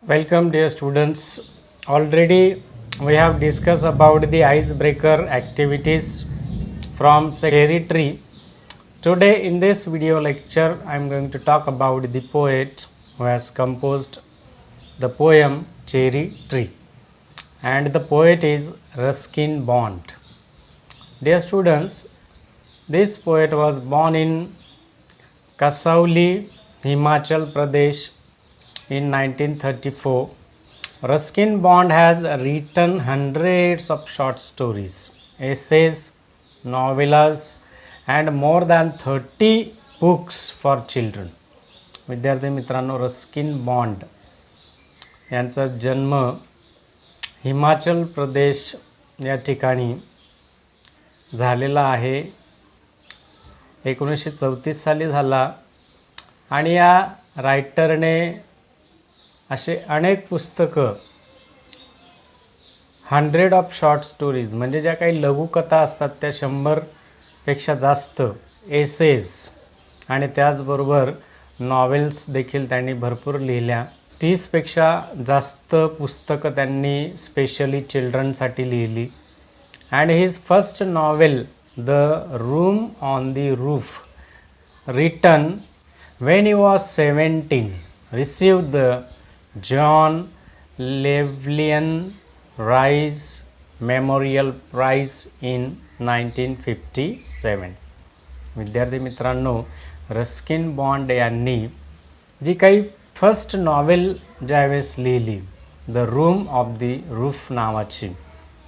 Welcome dear students. Already we have discussed about the icebreaker activities from cherry tree. Today in this video lecture I am going to talk about the poet who has composed the poem Cherry Tree, and the poet is Ruskin Bond. Dear students, this poet was born in Kasauli, Himachal Pradesh in 1934. Ruskin Bond has written hundreds of short stories, essays, novellas, and more than 30 books for children. विद्यार्थी मित्रांनो, Ruskin bond यांचा जन्म हिमाचल प्रदेश या ठिकाणी झालेला आहे. 1934 साली झाला आणि या रायटरने असे अनेक पुस्तकं, 100 ऑफ शॉर्ट स्टोरीज म्हणजे ज्या काही लघुकथा असतात त्या 100पेक्षा जास्त, एसेज आणि त्याचबरोबर नॉवेल्स देखील त्यांनी भरपूर लिहिल्या. 30पेक्षा जास्त पुस्तकं त्यांनी स्पेशली चिल्ड्रनसाठी लिहिली. And his first novel the room on the roof, written when he was 17, received the John Llewellyn Rhys Memorial Prize in 1957. विद्यार्थी मित्रांनो, रस्किन बॉन्ड यांनी जी काही फर्स्ट नॉवेल ज्यावेळेस लिहिली, the room of the roof नावाची,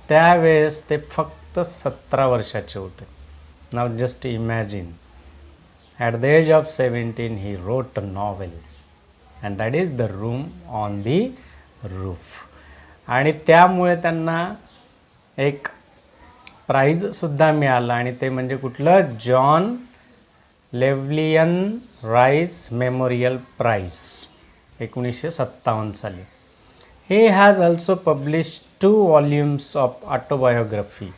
त्यावेळेस ते फक्त 17 वर्षाचे होते. Now just imagine, at the age of 17 he wrote a novel, and that is the room on the roof. आणि त्यामुळे त्यांना एक प्राईजसुद्धा मिळालं, आणि ते म्हणजे कुठलं, जॉन लेव्हलियन राईस मेमोरियल प्राईज 1957 साली. He has also published 2 volumes of autobiography,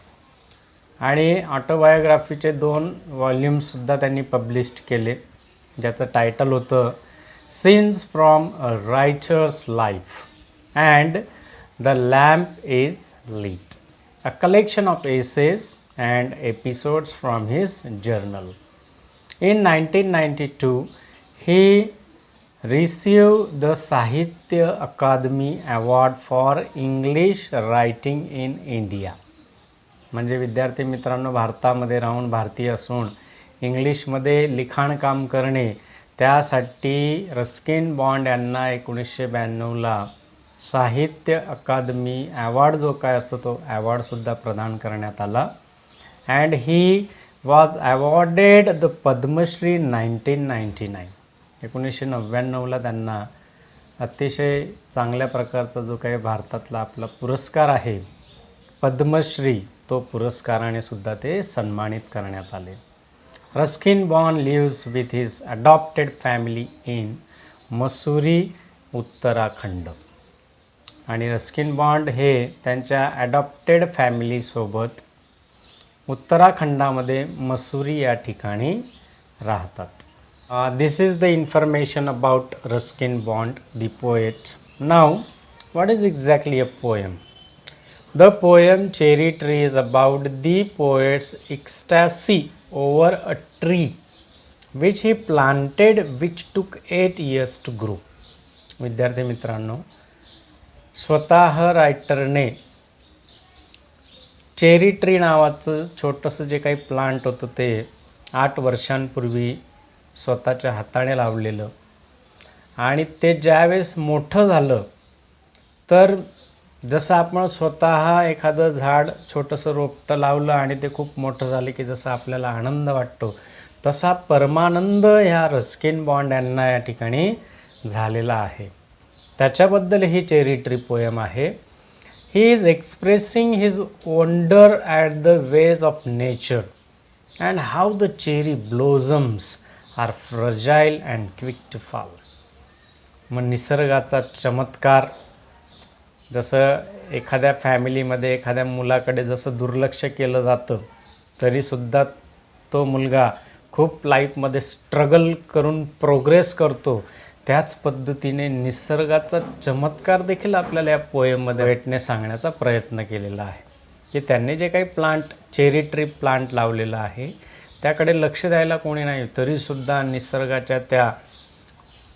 आणि ऑटोबायोग्राफीचे 2 व्हॉल्यूम्ससुद्धा त्यांनी पब्लिश्ड केले, ज्याचं टायटल होतं scenes from a writer's life and the lamp is lit, a collection of essays and episodes from his journal. In 1992 he received the Sahitya Akademi award for English writing in India. म्हणजे विद्यार्थी मित्रांनो, भारतामध्ये राहून, भारतीय असून इंग्लिशमध्ये लिखाणकाम करणे, त्यासाठी रस्किन बॉन्ड यांना 1992ला साहित्य अकादमी अवॉर्ड जो काय असतो तो अवॉर्डसुद्धा प्रदान करण्यात आला. And he was awarded the Padma Shri 1999. 1999ला त्यांना अतिशय चांगल्या प्रकारचा जो काही भारतातला आपला पुरस्कार आहे पद्मश्री, तो पुरस्काराने सुद्धा ते सन्मानित करण्यात आले. Ruskin Bond lives with his adopted family in Mussoorie, Uttarakhand. आणि रस्किन बॉन्ड हे त्यांच्या अडॉप्टेड फॅमिलीसोबत उत्तराखंडामध्ये मसुरी या ठिकाणी राहतात. This is the information about Ruskin Bond the poet. Now what is exactly a poem? The poem Cherry Tree is about the poet's ecstasy over a tree which he planted, which took 8 years to grow. विद्यार्थी मित्रांनो, स्वतः रायटरने cherry tree नावाचं छोटंसं जे काही plant होतं ते 8 वर्षांपूर्वी स्वतःच्या हाताने लावलेलं, आणि ते ज्यावेळेस मोठं झालं तर जसं आपण स्वतः एखादं झाड छोटंसं रोपटं लावलं आणि ते खूप मोठं झालं की जसं आपल्याला आनंद वाटतो, तसा परमानंद ह्या रस्किन बॉन्ड यांना या ठिकाणी झालेला आहे. त्याच्याबद्दल ही चेरी ट्री पोएम आहे. He is expressing his wonder at the ways of nature and how the cherry blossoms are fragile and quick to fall. मग निसर्गाचा चमत्कार, जसं एखाद्या फॅमिलीमध्ये एखाद्या मुलाकडे जसं दुर्लक्ष केलं जातं, तरीसुद्धा तो मुलगा खूप लाईफमध्ये स्ट्रगल करून प्रोग्रेस करतो, त्याच पद्धतीने निसर्गाचा चमत्कार देखील आपल्याला या पोएममध्ये पोएटने सांगण्याचा प्रयत्न केलेला आहे की त्यांनी जे काही प्लांट चेरी ट्री प्लांट लावलेलं आहे त्याकडे लक्ष द्यायला कोणी नाही, तरीसुद्धा निसर्गाच्या त्या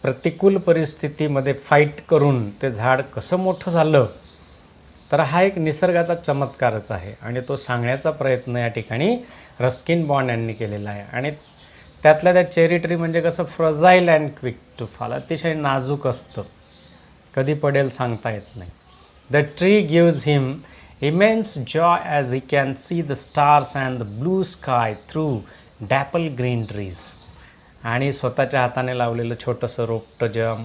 प्रतिकूल परिस्थितीमध्ये फाईट करून ते झाड कसं मोठं झालं. तर हा एक निसर्गाचा चमत्कारच आहे आणि तो सांगण्याचा प्रयत्न या ठिकाणी रस्किन बॉन्ड यांनी केलेला आहे. आणि त्यातल्या त्या चेरी ट्री म्हणजे कसं fragile and quick to fall, अतिशय नाजूक असतं, कधी पडेल सांगता येत नाही. The tree gives him immense joy as he can see the stars and the blue sky through dapple green trees. आणि स्वतःच्या हाताने लावलेलं छोटंसं रोपटं जेव्हा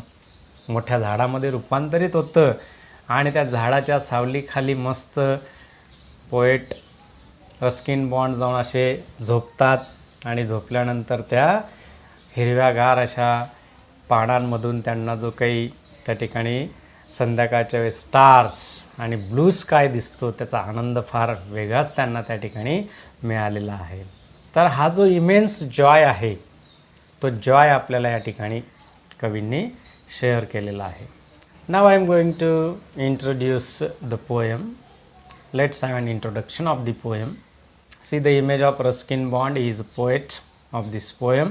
मोठ्या झाडामध्ये रूपांतरित होतं आणि त्या झाडाच्या सावलीखाली मस्त पोएट रस्किन बॉन्ड जाऊन असे झोपतात आणि झोपल्यानंतर त्या हिरव्यागार अशा पानांमधून त्यांना जो काही त्या ठिकाणी संध्याकाळच्या वेळेस स्टार्स आणि ब्लू स्काय दिसतो त्याचा आनंद फार वेगळाच त्यांना त्या ठिकाणी मिळालेला आहे. तर हा जो इमेन्स जॉय आहे तो जॉय आपल्याला या ठिकाणी कवींनी शेअर केलेला आहे. Now I am going to introduce the poem. Let's have an introduction of the poem. See the image of Ruskin Bond. He is a poet of this poem.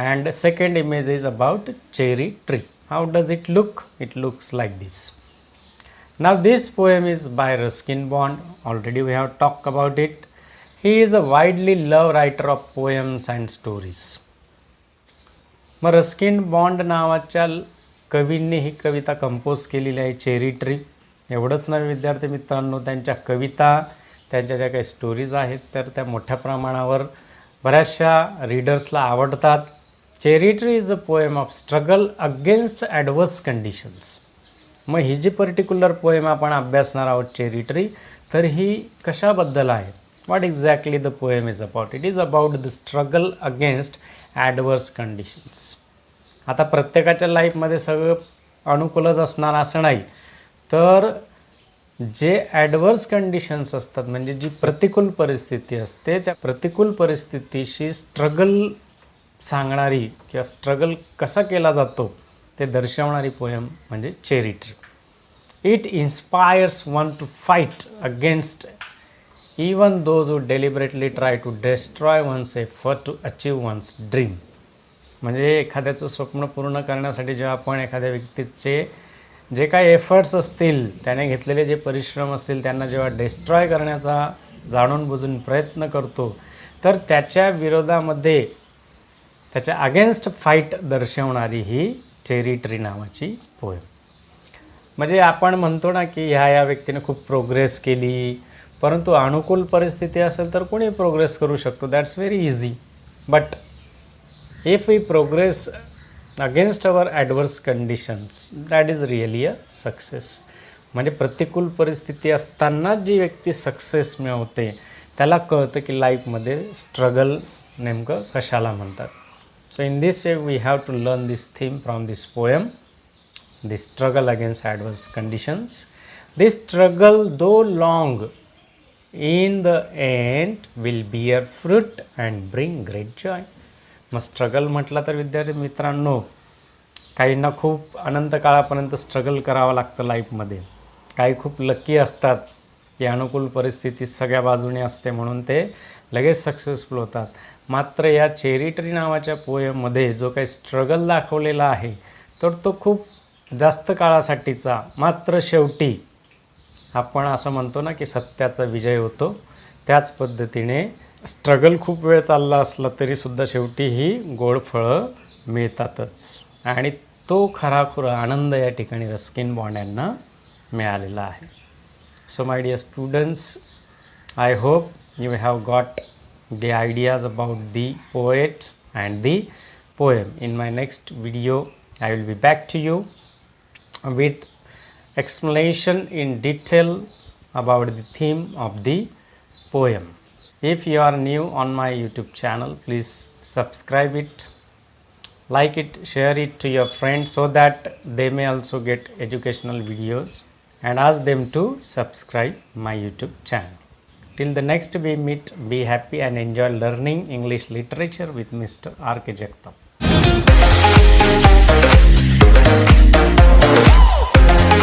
And second image is about cherry tree. How does it look? It looks like this. Now this poem is by Ruskin Bond. Already we have talked about it. He is a widely loved writer of poems and stories. मग Ruskin bond नावाच्या कवींनी ही कविता compose केलेली आहे, cherry tree. एवढंच नव्हे विद्यार्थी मित्रांनो, त्यांच्या कविता, त्यांच्या ज्या काही स्टोरीज आहेत तर त्या मोठ्या प्रमाणावर बऱ्याचशा रीडर्सला आवडतात. Cherry tree is a poem of struggle against adverse conditions. मग ही जी पर्टिक्युलर पोएम आपण अभ्यासणार आहोत चेरी ट्री, तर ही कशाबद्दल आहे? What exactly the poem is about? It is about the struggle against adverse conditions. आता प्रत्येकाच्या लाईफमध्ये सगळं अनुकूलच असणार असं नाही, तर जे ॲडवर्स कंडिशन्स असतात म्हणजे जी प्रतिकूल परिस्थिती असते त्या प्रतिकूल परिस्थितीशी स्ट्रगल सांगणारी किंवा स्ट्रगल कसा केला जातो ते दर्शवणारी पोएम म्हणजे cherry tree. It inspires one to fight against even those who deliberately try to destroy one's effort to achieve one's dream. म्हणजे एखाद्याचं स्वप्न पूर्ण करण्यासाठी जेव्हा आपण एखाद्या व्यक्तीचे जे काही एफर्ट्स असतील, त्याने घेतलेले जे परिश्रम असतील, त्यांना जेव्हा डिस्ट्रॉय करण्याचा जाणून बुजून प्रयत्न करतो, तर त्याच्या विरोधामध्ये त्याच्या अगेन्स्ट फाईट दर्शवणारी ही चेरी ट्री नावाची पोएम. म्हणजे आपण म्हणतो ना की ह्या व्यक्तीने खूप प्रोग्रेस केली, परंतु अनुकूल परिस्थिती असेल तर कोणी प्रोग्रेस करू शकतो, that's very easy. But if we progress against our adverse conditions that is really a success. म्हणजे प्रतिकूल परिस्थिती असताना जी व्यक्ती सक्सेस मिळवते त्याला कळतं की लाईफमध्ये स्ट्रगल नेमकं कशाला म्हणतात. So in this way we have to learn this theme from this poem, this struggle against adverse conditions. This struggle though long in the end will bear fruit and bring great joy. मग struggle म्हटलं तर विद्यार्थी मित्रांनो, काहींना खूप अनंत काळापर्यंत struggle करावं लागतं लाईफमध्ये. काही खूप लकी असतात की अनुकूल परिस्थिती सगळ्या बाजूने असते म्हणून ते लगेच सक्सेसफुल होतात. मात्र या चेरी ट्री नावाच्या पोएममध्ये जो काही स्ट्रगल दाखवलेला आहे तर तो खूप जास्त काळासाठीचा, मात्र शेवटी आपण असं म्हणतो ना की सत्याचा विजय होतो, त्याच पद्धतीने स्ट्रगल खूप वेळ चालला असला तरीसुद्धा शेवटी ही गोड फळं मिळतातच. आणि तो खराखुरा आनंद या ठिकाणी रस्किन बॉन्ड यांना मिळालेला आहे. So my dear students, I hope you have got the ideas about the poet and the poem. In my next video I will be back to you with explanation in detail about the theme of the poem. If you are new on my YouTube channel, please subscribe it, like it, share it to your friends so that they may also get educational videos, and ask them to subscribe my YouTube channel. Till the next we meet, be happy and enjoy learning English literature with Mr. R.K. Jagtap.